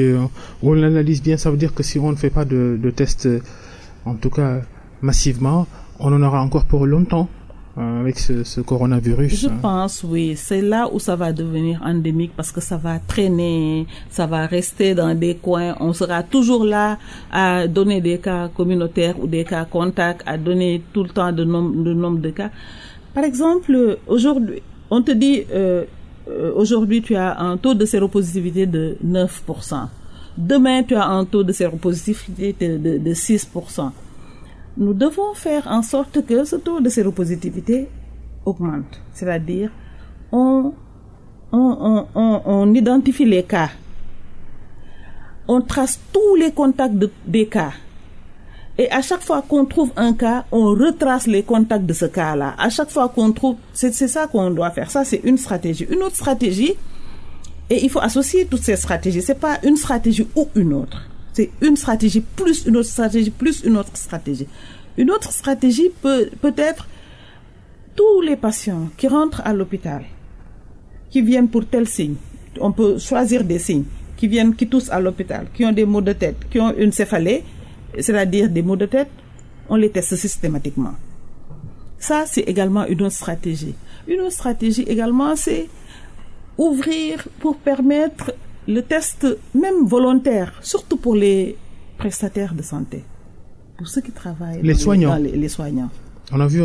on l'analyse bien, ça veut dire que si on ne fait pas de tests, en tout cas massivement, on en aura encore pour longtemps avec ce coronavirus. Je pense, oui. C'est là où ça va devenir endémique parce que ça va traîner, ça va rester dans des coins. On sera toujours là à donner des cas communautaires ou des cas contacts, à donner tout le temps le nombre de cas. Par exemple, aujourd'hui, on te dit... aujourd'hui, tu as un taux de séropositivité de 9%. Demain, tu as un taux de séropositivité de 6%. Nous devons faire en sorte que ce taux de séropositivité augmente. C'est-à-dire, on identifie les cas. On trace tous les contacts des cas. Et à chaque fois qu'on trouve un cas, on retrace les contacts de ce cas-là. À chaque fois qu'on trouve, c'est ça qu'on doit faire. Ça, c'est une stratégie. Une autre stratégie, et il faut associer toutes ces stratégies. C'est pas une stratégie ou une autre. C'est une stratégie plus une autre stratégie plus une autre stratégie. Une autre stratégie peut être tous les patients qui rentrent à l'hôpital, qui viennent pour tel signe. On peut choisir des signes qui toussent à l'hôpital, qui ont des maux de tête, qui ont une céphalée, c'est-à-dire des maux de tête, on les teste systématiquement. Ça, c'est également une autre stratégie. Une autre stratégie également, c'est ouvrir pour permettre le test même volontaire, surtout pour les prestataires de santé, pour ceux qui travaillent les soignants. Les soignants. On a vu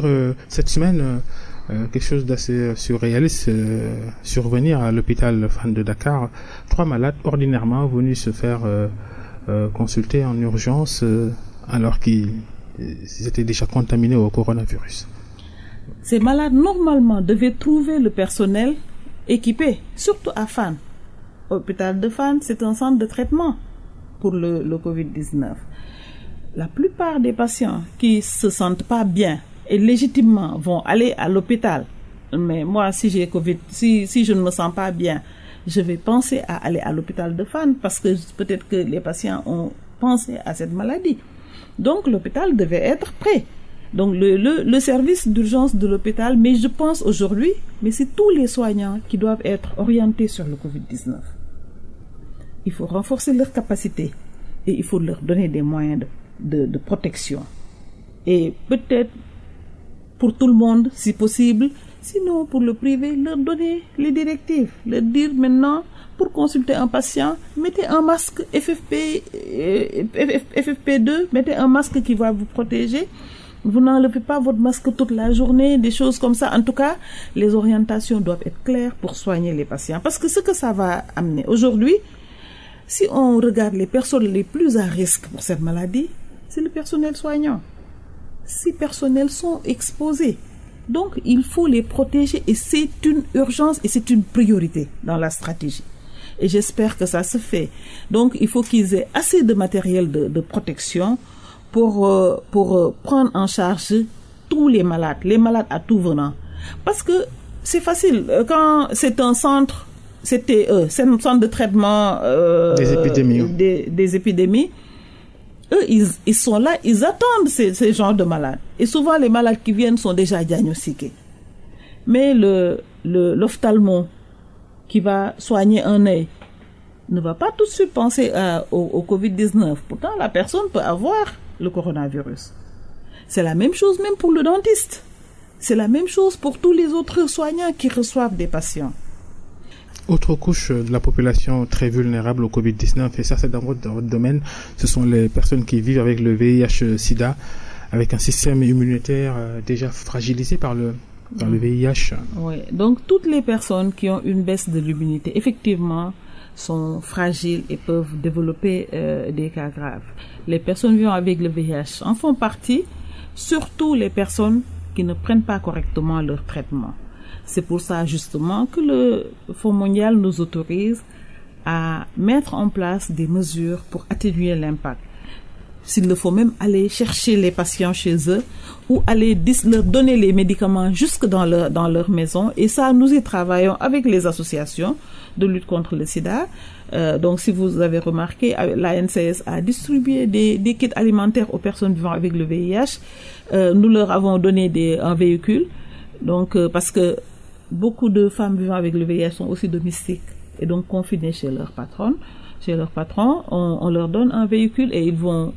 cette semaine quelque chose d'assez surréaliste survenir à l'hôpital Fann de Dakar. 3 malades ordinairement venus se faire consulter en urgence alors qu'ils étaient déjà contaminés au coronavirus. Ces malades normalement devaient trouver le personnel équipé, surtout à Fann. L'hôpital de Fann, c'est un centre de traitement pour le Covid-19. La plupart des patients qui se sentent pas bien et légitimement vont aller à l'hôpital. Mais moi, si j'ai Covid, si je ne me sens pas bien, je vais penser à aller à l'hôpital de Fann parce que peut-être que les patients ont pensé à cette maladie. Donc, l'hôpital devait être prêt. Donc, le service d'urgence de l'hôpital, mais je pense aujourd'hui, mais c'est tous les soignants qui doivent être orientés sur le Covid-19. Il faut renforcer leurs capacités et il faut leur donner des moyens de protection. Et peut-être pour tout le monde, si possible, sinon pour le privé, leur donner les directives, leur dire maintenant, pour consulter un patient, mettez un masque FFP2, mettez un masque qui va vous protéger. Vous n'enlevez pas votre masque toute la journée, des choses comme ça. En tout cas, les orientations doivent être claires pour soigner les patients. Parce que ce que ça va amener aujourd'hui, si on regarde les personnes les plus à risque pour cette maladie, c'est le personnel soignant. Ces personnels sont exposés. Donc, il faut les protéger et c'est une urgence et c'est une priorité dans la stratégie. Et j'espère que ça se fait. Donc, il faut qu'ils aient assez de matériel de protection pour prendre en charge tous les malades à tout venant. Parce que c'est facile. Quand c'est un centre, c'est un centre de traitement des épidémies, eux, ils sont là, ils attendent ces genres de malades. Et souvent, les malades qui viennent sont déjà diagnostiqués. Mais l'ophtalmo qui va soigner un œil ne va pas tout de suite penser au Covid-19. Pourtant, la personne peut avoir le coronavirus. C'est la même chose même pour le dentiste. C'est la même chose pour tous les autres soignants qui reçoivent des patients. Autre couche de la population très vulnérable au Covid-19, et ça c'est dans votre domaine, ce sont les personnes qui vivent avec le VIH-Sida, avec un système immunitaire déjà fragilisé par le VIH. Oui, donc toutes les personnes qui ont une baisse de l'immunité, effectivement, sont fragiles et peuvent développer des cas graves. Les personnes vivant avec le VIH en font partie, surtout les personnes qui ne prennent pas correctement leur traitement. C'est pour ça justement que le Fonds mondial nous autorise à mettre en place des mesures pour atténuer l'impact. S'il le faut même aller chercher les patients chez eux ou aller leur donner les médicaments jusque dans leur maison. Et ça, nous y travaillons avec les associations de lutte contre le sida. Donc, si vous avez remarqué, l'ANCS a distribué des kits alimentaires aux personnes vivant avec le VIH. Nous leur avons donné un véhicule. Donc, parce que beaucoup de femmes vivant avec le VIH sont aussi domestiques et donc confinées chez leur patron. On leur donne un véhicule et ils vont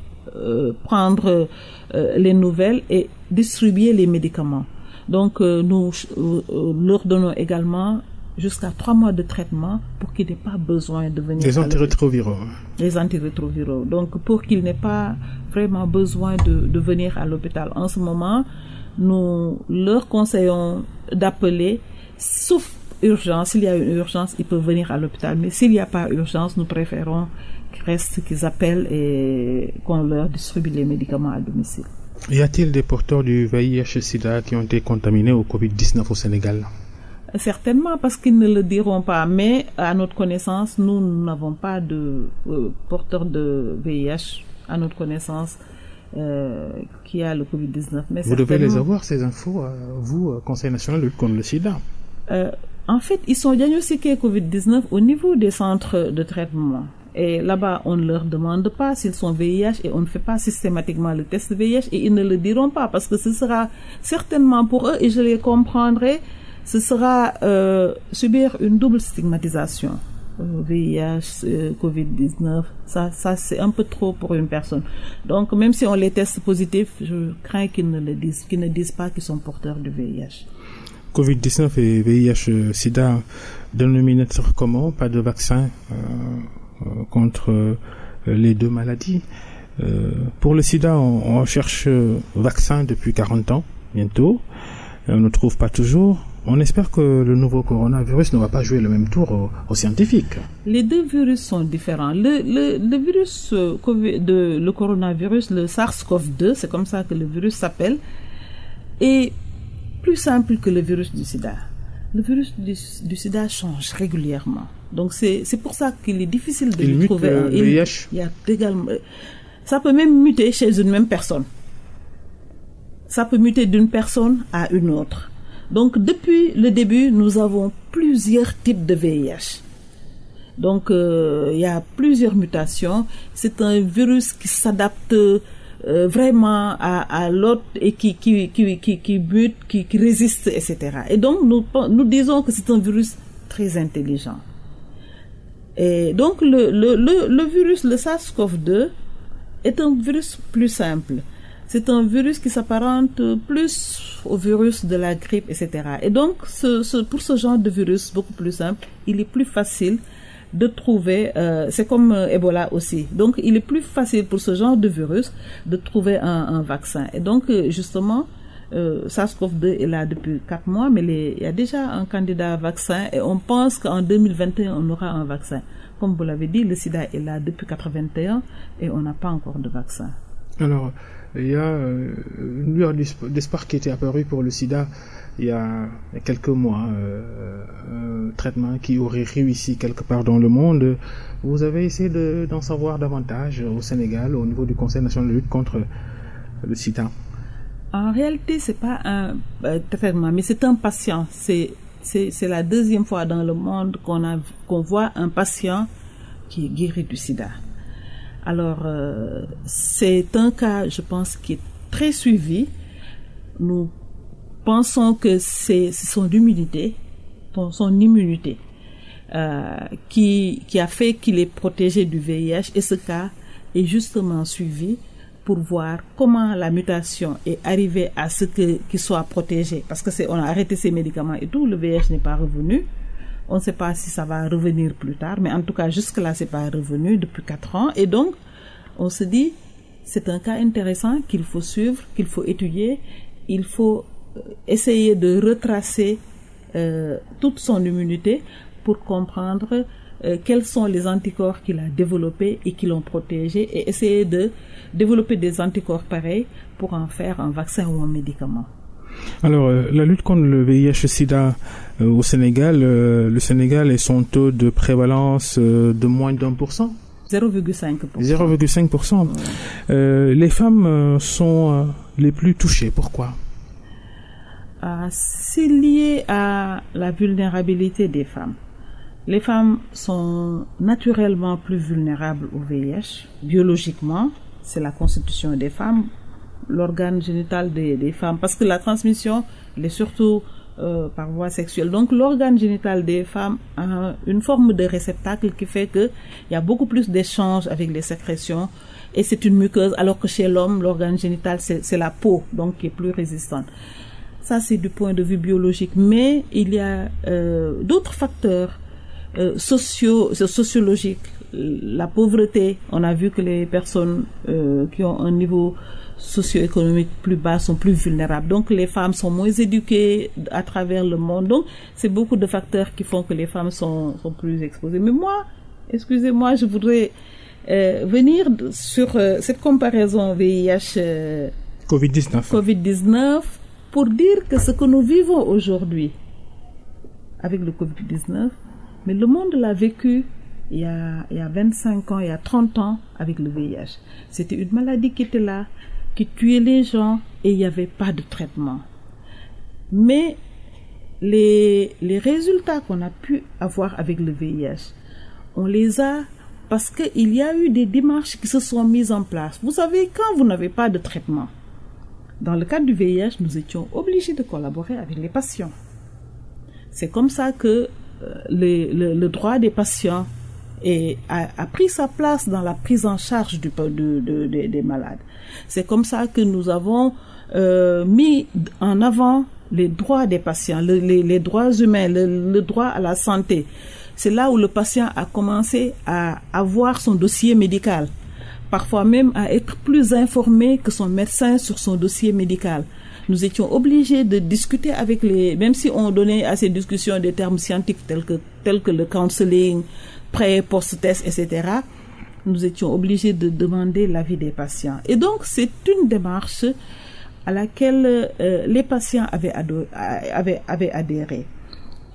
prendre les nouvelles et distribuer les médicaments. Donc, nous leur donnons également jusqu'à 3 mois de traitement pour qu'ils n'aient pas besoin de venir. Les antirétroviraux. Les antirétroviraux. Donc, pour qu'ils n'aient pas vraiment besoin de venir à l'hôpital. En ce moment, nous leur conseillons d'appeler, sauf urgence, s'il y a une urgence, ils peuvent venir à l'hôpital. Mais s'il n'y a pas urgence, nous préférons qu'ils appellent et qu'on leur distribue les médicaments à domicile. Y a-t-il des porteurs du VIH-Sida qui ont été contaminés au Covid-19 au Sénégal? Certainement, parce qu'ils ne le diront pas. Mais à notre connaissance, nous n'avons pas de porteurs de VIH à notre connaissance qui a le Covid-19. Mais vous devez les avoir, ces infos, vous, Conseil national de lutte contre le sida. En fait, ils sont diagnostiqués Covid-19 au niveau des centres de traitement. Et là-bas, on ne leur demande pas s'ils sont VIH et on ne fait pas systématiquement le test VIH et ils ne le diront pas parce que ce sera certainement pour eux, et je les comprendrai, ce sera subir une double stigmatisation. VIH, Covid-19, ça c'est un peu trop pour une personne. Donc même si on les teste positifs, je crains qu'ils ne disent pas qu'ils sont porteurs du VIH. Covid-19 et VIH-Sida, dénominateur commun, pas de vaccin contre les deux maladies. Pour le sida, on cherche vaccin depuis 40 ans, bientôt. On ne trouve pas toujours. On espère que le nouveau coronavirus ne va pas jouer le même tour aux scientifiques. Les deux virus sont différents. Le virus le coronavirus, le SARS-CoV-2, c'est comme ça que le virus s'appelle, est plus simple que le virus du sida. Le virus du sida change régulièrement. Donc c'est pour ça qu'il est difficile de lui trouver un VIH. Il y a également, ça peut même muter chez une même personne. Ça peut muter d'une personne à une autre. Donc depuis le début, nous avons plusieurs types de VIH. Donc il y a plusieurs mutations. C'est un virus qui s'adapte vraiment à l'autre et qui bute, qui résiste, etc. Et donc nous disons que c'est un virus très intelligent. Et donc le virus, le SARS-CoV-2, est un virus plus simple. C'est un virus qui s'apparente plus au virus de la grippe, etc. Et donc pour ce genre de virus beaucoup plus simple, il est plus facile de trouver, c'est comme Ebola aussi. Donc, il est plus facile pour ce genre de virus de trouver un vaccin. Et donc, justement, SARS-CoV-2 est là depuis 4 mois, mais il y a déjà un candidat vaccin et on pense qu'en 2021, on aura un vaccin. Comme vous l'avez dit, le sida est là depuis 1981 et on n'a pas encore de vaccin. Alors, il y a une lueur d'espoir qui était apparue pour le sida il y a quelques mois, un traitement qui aurait réussi quelque part dans le monde. Vous avez essayé d'en savoir davantage au Sénégal, au niveau du Conseil national de lutte contre le sida? En réalité, c'est pas un traitement, mais c'est un patient. C'est la deuxième fois dans le monde qu'on voit un patient qui est guéri du sida. Alors, c'est un cas, je pense, qui est très suivi. Nous pensons que c'est son immunité qui a fait qu'il est protégé du VIH, et ce cas est justement suivi pour voir comment la mutation est arrivée à ce qu'il soit protégé, parce que on a arrêté ses médicaments et tout, le VIH n'est pas revenu. On ne sait pas si ça va revenir plus tard, mais en tout cas jusque-là c'est pas revenu depuis 4 ans, et donc on se dit c'est un cas intéressant qu'il faut suivre, qu'il faut étudier, il faut essayer de retracer toute son immunité pour comprendre quels sont les anticorps qu'il a développés et qui l'ont protégé, et essayer de développer des anticorps pareils pour en faire un vaccin ou un médicament. Alors, la lutte contre le VIH-Sida au Sénégal, le Sénégal et son taux de prévalence de moins d'1%? 0,5%. 0,5%. Les femmes sont les plus touchées. Pourquoi? C'est lié à la vulnérabilité des femmes. Les femmes sont naturellement plus vulnérables au VIH. Biologiquement, c'est la constitution des femmes, l'organe génital des femmes, parce que la transmission, elle est surtout par voie sexuelle. Donc l'organe génital des femmes a une forme de réceptacle qui fait qu'il y a beaucoup plus d'échanges avec les sécrétions, et c'est une muqueuse, alors que chez l'homme, l'organe génital, c'est la peau, donc qui est plus résistante. Ça, c'est du point de vue biologique. Mais il y a d'autres facteurs sociologiques. La pauvreté, on a vu que les personnes qui ont un niveau socio-économiques plus bas sont plus vulnérables. Donc les femmes sont moins éduquées à travers le monde. Donc c'est beaucoup de facteurs qui font que les femmes sont plus exposées. Mais moi, excusez-moi, je voudrais venir sur cette comparaison VIH COVID-19 pour dire que ce que nous vivons aujourd'hui avec le COVID-19, mais le monde l'a vécu il y a 25 ans, il y a 30 ans avec le VIH. C'était une maladie qui était là, qui tuait les gens et il n'y avait pas de traitement. Mais les résultats qu'on a pu avoir avec le VIH, on les a parce qu'il y a eu des démarches qui se sont mises en place. Vous savez, quand vous n'avez pas de traitement, dans le cadre du VIH, nous étions obligés de collaborer avec les patients. C'est comme ça que le droit des patients a pris sa place dans la prise en charge des malades. C'est comme ça que nous avons mis en avant les droits des patients, les droits humains, le droit à la santé. C'est là où le patient a commencé à avoir son dossier médical, parfois même à être plus informé que son médecin sur son dossier médical. Nous étions obligés de discuter avec même si on donnait à ces discussions des termes scientifiques tels que le counseling, pré- post-test, etc., nous étions obligés de demander l'avis des patients. Et donc, c'est une démarche à laquelle les patients avaient adhéré.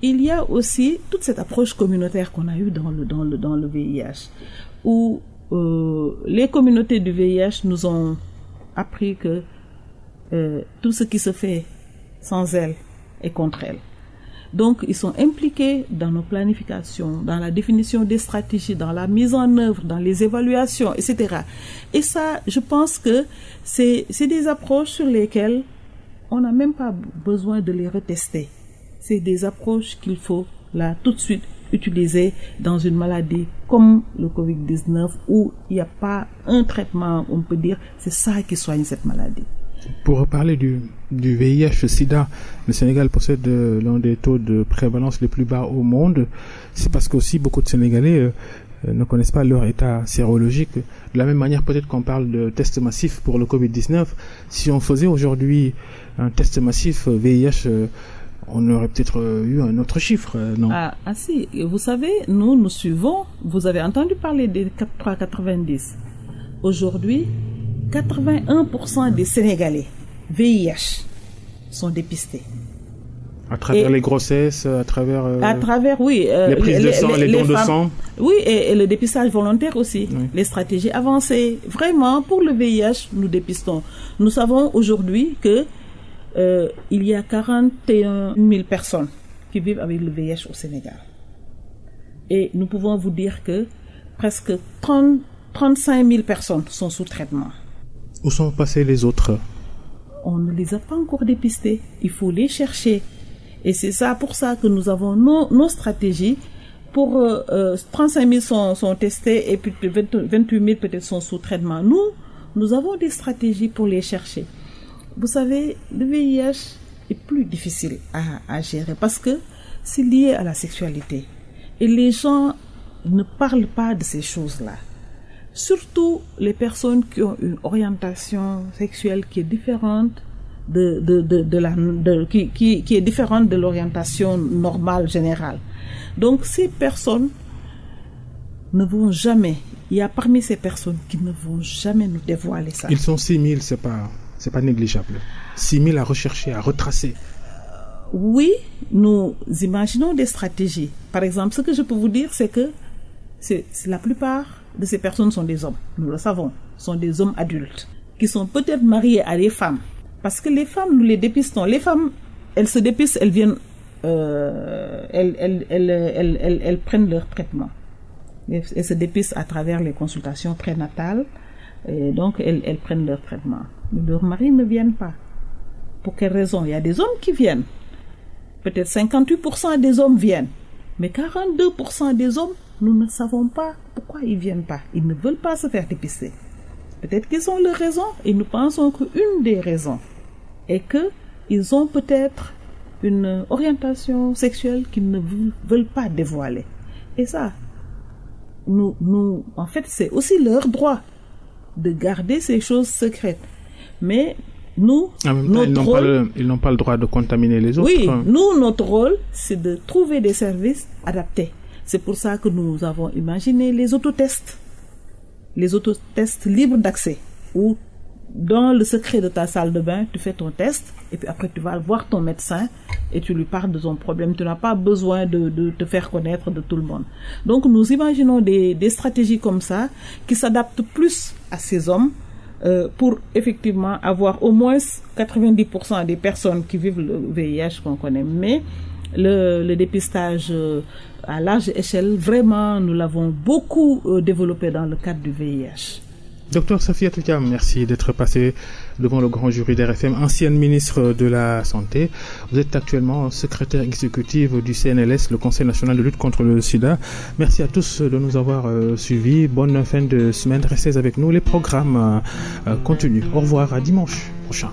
Il y a aussi toute cette approche communautaire qu'on a eue dans le VIH, où les communautés du VIH nous ont appris que tout ce qui se fait sans elles est contre elles. Donc, ils sont impliqués dans nos planifications, dans la définition des stratégies, dans la mise en œuvre, dans les évaluations, etc. Et ça, je pense que c'est des approches sur lesquelles on n'a même pas besoin de les retester. C'est des approches qu'il faut, là, tout de suite, utiliser dans une maladie comme le Covid-19 où il n'y a pas un traitement, on peut dire, c'est ça qui soigne cette maladie. Pour reparler du VIH-Sida, le Sénégal possède l'un des taux de prévalence les plus bas au monde. C'est parce qu'aussi beaucoup de Sénégalais ne connaissent pas leur état sérologique. De la même manière, peut-être qu'on parle de tests massifs pour le Covid-19. Si on faisait aujourd'hui un test massif VIH, on aurait peut-être eu un autre chiffre, non? Si. Vous savez, nous suivons. Vous avez entendu parler des 390. Aujourd'hui, 81% des Sénégalais VIH sont dépistés. À travers les grossesses, à travers oui, les prises de sang, les dons de sang. Oui, et le dépistage volontaire aussi. Oui. Les stratégies avancées. Vraiment, pour le VIH, nous dépistons. Nous savons aujourd'hui que il y a 41 000 personnes qui vivent avec le VIH au Sénégal. Et nous pouvons vous dire que presque 35 000 personnes sont sous traitement. Où sont passés les autres? On ne les a pas encore dépistés. Il faut les chercher. Et c'est pour ça que nous avons nos stratégies. Pour 35 000 sont testés et puis 28 000 peut-être sont sous traitement. Nous avons des stratégies pour les chercher. Vous savez, le VIH est plus difficile à gérer parce que c'est lié à la sexualité. Et les gens ne parlent pas de ces choses-là. Surtout les personnes qui ont une orientation sexuelle qui est différente qui est différente de l'orientation normale générale. Donc ces personnes ne vont jamais. Il y a parmi ces personnes qui ne vont jamais nous dévoiler ça. Ils sont 6 000, c'est pas négligeable. 6 000 à rechercher, à retracer. Oui, nous imaginons des stratégies. Par exemple, ce que je peux vous dire, c'est que la plupart de ces personnes sont des hommes. Nous le savons. Sont des hommes adultes qui sont peut-être mariés à des femmes. Parce que les femmes, nous les dépistons. Les femmes, elles se dépistent, elles viennent, elles prennent leur traitement. Elles se dépistent à travers les consultations prénatales. Et donc, elles prennent leur traitement. Mais leurs maris ne viennent pas. Pour quelle raison? Il y a des hommes qui viennent. Peut-être 58% des hommes viennent. Mais 42% des hommes, nous ne savons pas pourquoi ils ne viennent pas. Ils ne veulent pas se faire dépister. Peut-être qu'ils ont leurs raisons et nous pensons qu'une des raisons est qu'ils ont peut-être une orientation sexuelle qu'ils ne veulent pas dévoiler. Et ça, en fait, c'est aussi leur droit de garder ces choses secrètes. Mais nous, en même temps, ils n'ont pas le droit de contaminer les autres. Oui, nous, notre rôle, c'est de trouver des services adaptés. C'est pour ça que nous avons imaginé les autotests. Les autotests libres d'accès, où dans le secret de ta salle de bain, tu fais ton test et puis après tu vas voir ton médecin et tu lui parles de ton problème. Tu n'as pas besoin de te faire connaître de tout le monde. Donc nous imaginons des stratégies comme ça qui s'adaptent plus à ces hommes pour effectivement avoir au moins 90% des personnes qui vivent le VIH qu'on connaît. Mais le dépistage à large échelle, vraiment, nous l'avons beaucoup développé dans le cadre du VIH. Docteur Safiatou Thiam, merci d'être passé devant le grand jury d'RFM, ancienne ministre de la Santé. Vous êtes actuellement secrétaire exécutive du CNLS, le Conseil national de lutte contre le sida. Merci à tous de nous avoir suivis. Bonne fin de semaine. Restez avec nous. Les programmes continuent. Au revoir. À dimanche prochain.